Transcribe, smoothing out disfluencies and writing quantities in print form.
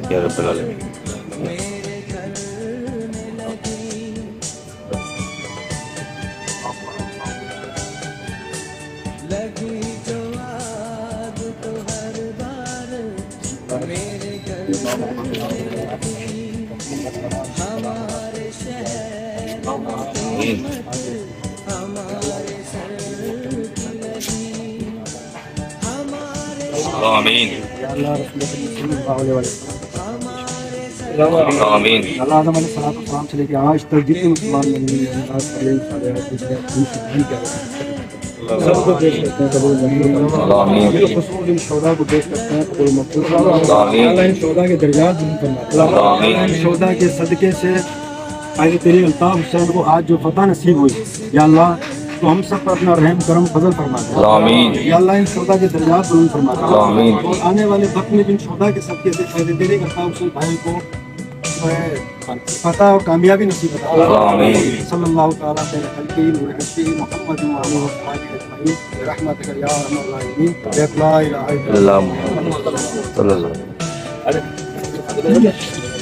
یا رب العالمین۔ آمین آمین۔ اللہ اعظم علیہ السلام سے لے کے آج تک جتنے مسلمان بنے ہیں سب کو پیش کرتے ہیں قبول آمین خصوص ان شہداء کو پیش کرتے ہیں قبول مقبول۔ اللہ ان شہداء کے درجات بلند فرمائے۔ اللہ ان شہداء کے صدقے سے پہلے تیری الطاف حسین کو آج جو فتح نصیب ہوئی، یا اللہ تو ہم سب پر اپنا رحم کرم فضل فرما دے۔ آمین یا اللہ ان شہداء کے درجات بلند فرما دے۔ آمین۔ اور آنے والے وقت میں جن شہداء کے صدقے سے پہلے تیرے الطاف حسین بھائی کو فتح اور کامیابی نصیب عطا آمین۔ صلی اللہ تعالیٰ خیر خلقی نور حقی محمد و علیہ وصحبہ اجمعین برحمتک یا ارحم الراحمین لا الہ الا اللہ محمد صلی اللہ علیہ وسلم۔